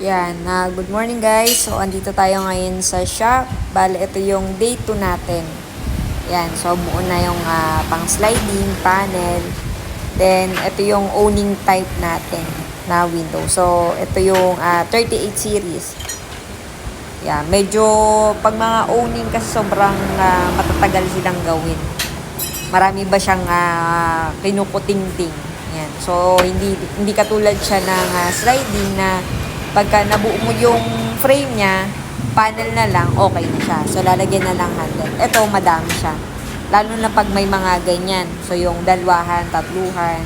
Yan, good morning guys. So, andito tayo ngayon sa shop. Bale, ito yung day 2 natin. Yan, so buo na yung pang sliding, panel. Then, ito yung owning type natin na window. So, ito yung 38 series. Yan, medyo pag mga owning kasi sobrang matatagal silang gawin. Marami ba siyang kinukuting-ting. Yan. So, hindi katulad siya ng sliding na pagka nabuo mo yung frame niya, panel na lang, okay na siya. So, lalagyan na lang handle. Ito, madami siya. Lalo na pag may mga ganyan. So, yung dalwahan, tatluhan.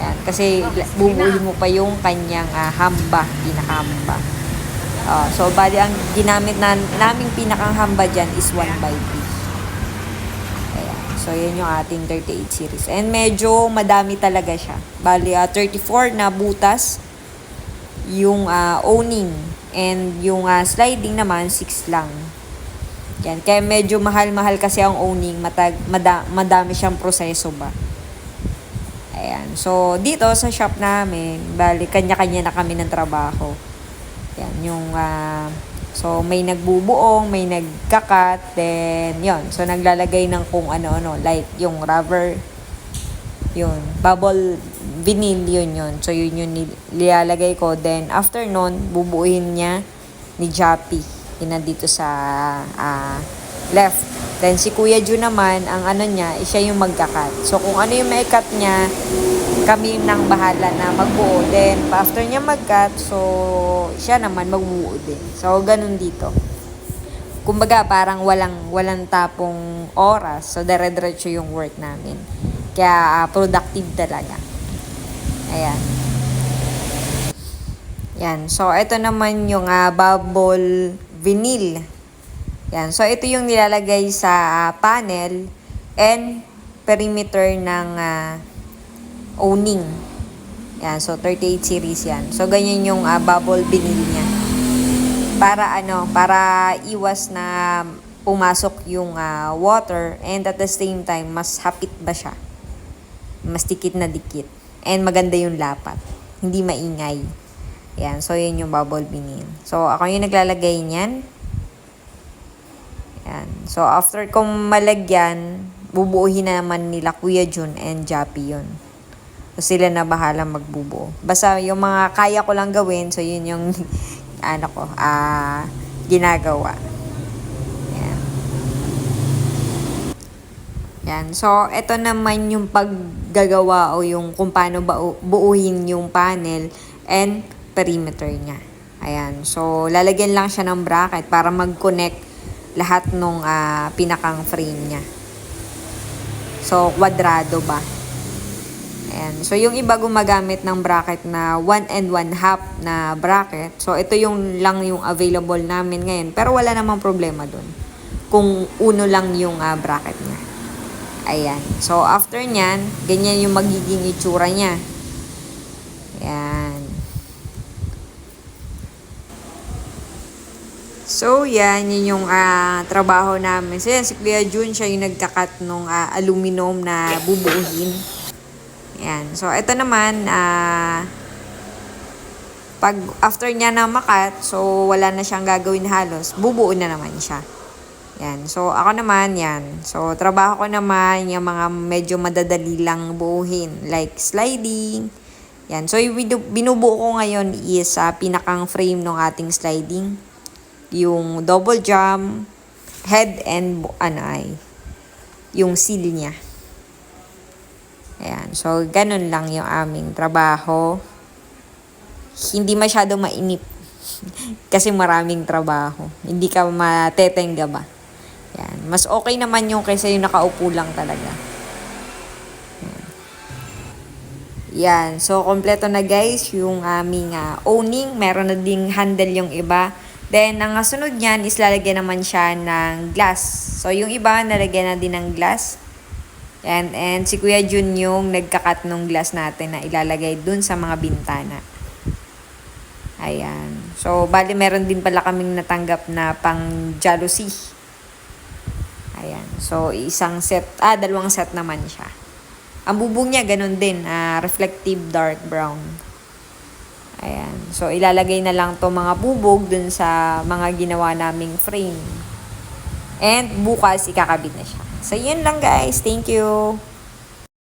Yan. Kasi, bubuhin mo pa yung kanyang hamba, pinakahamba. So, bali, ang ginamit naming pinakang hamba dyan is 1x3. So, yan yung ating 38 series. And medyo madami talaga siya. Bali, 34 na butas yung owning. And yung sliding naman, 6 lang. Yan. Kaya medyo mahal-mahal kasi ang owning. Madami siyang proseso ba. Ayan. So, dito sa shop namin, bali, kanya-kanya na kami ng trabaho. Yan. Yung so, may nagbubuong, may nagkakat, then, yon. So, naglalagay ng kung ano-ano, like, yung rubber, yun, bubble vinyl, yun. So, yun yung nilalagay ko. Then, after nun, bubuuin niya ni Jappy. Yun dito sa left. Then, si Kuya Ju naman, ang ano niya, siya yung magkakat. So, kung ano yung may cut niya, kami nang bahala na magbuo. Then, after niya mag-cut, so, siya naman magbuo din. So, ganun dito. Kumbaga, parang walang tapong oras. So, dire-diretso yung work namin. Kaya, productive talaga. Ayan. Yan. So, ito naman yung bubble vinyl. Yan. So, ito yung nilalagay sa panel and perimeter ng owning. Yan. So, 38 series yan. So, ganyan yung bubble vinyl niya. Para iwas na pumasok yung water and at the same time, mas hapit ba siya? Mas dikit na dikit. And maganda yung lapat. Hindi maingay. Yan. So, yun yung bubble vinyl. So, ako yung naglalagay niyan. Yan. So, after kong malagyan, bubuuhin na naman nila Kuya Jun and Jappy yun. So, sila na bahala magbubuo. Basta yung mga kaya ko lang gawin, so yun yung ginagawa. Yan. Yan. So, ito naman yung paggagawa o yung kung paano buuhin yung panel and perimeter niya. Ayan. So, lalagyan lang siya ng bracket para mag-connect lahat nung pinakang frame niya. So, kwadrado ba? Ayan. So, yung iba gumagamit ng bracket na 1 1/2 na bracket. So, ito yung lang yung available namin ngayon. Pero wala namang problema dun. Kung uno lang yung bracket niya. Ayan. So, after nyan, ganyan yung magiging itsura niya. Ayan. So, yan yung trabaho namin. So, yan, si Kuya Jun, siya yung nagkakat nung aluminum na bubuuhin. Yan. So, ito naman, pag after niya na makat, so wala na siyang gagawin halos, bubuo na naman siya. Yan. So, ako naman, yan. So, trabaho ko naman yung mga medyo madadali lang buuhin, like sliding. Yan. So, yung binubuo ko ngayon is pinakang frame ng ating sliding. Yung double jump, head and yung seal niya. Ayan. So, ganun lang yung aming trabaho. Hindi masyado mainip. Kasi maraming trabaho. Hindi ka matetenga ba? Ayan. Mas okay naman yung kaysa yung nakaupo lang talaga. Ayan. So, kompleto na guys yung aming owning. Meron na ding handle yung iba. Then, ang sunod niyan is lalagyan naman siya ng glass. So, yung iba nalagyan na din ng glass. And si Kuya Jun yung nagkakat ng glass natin na ilalagay dun sa mga bintana. Ayan. So, bali meron din pala kaming natanggap na pang jealousy. Ayan. So, dalawang set naman siya. Ang bubong niya, ganun din. Reflective dark brown. Ayan. So, ilalagay na lang to mga bubog dun sa mga ginawa naming frame. And bukas, ikakabit na siya. So, yun lang guys. Thank you.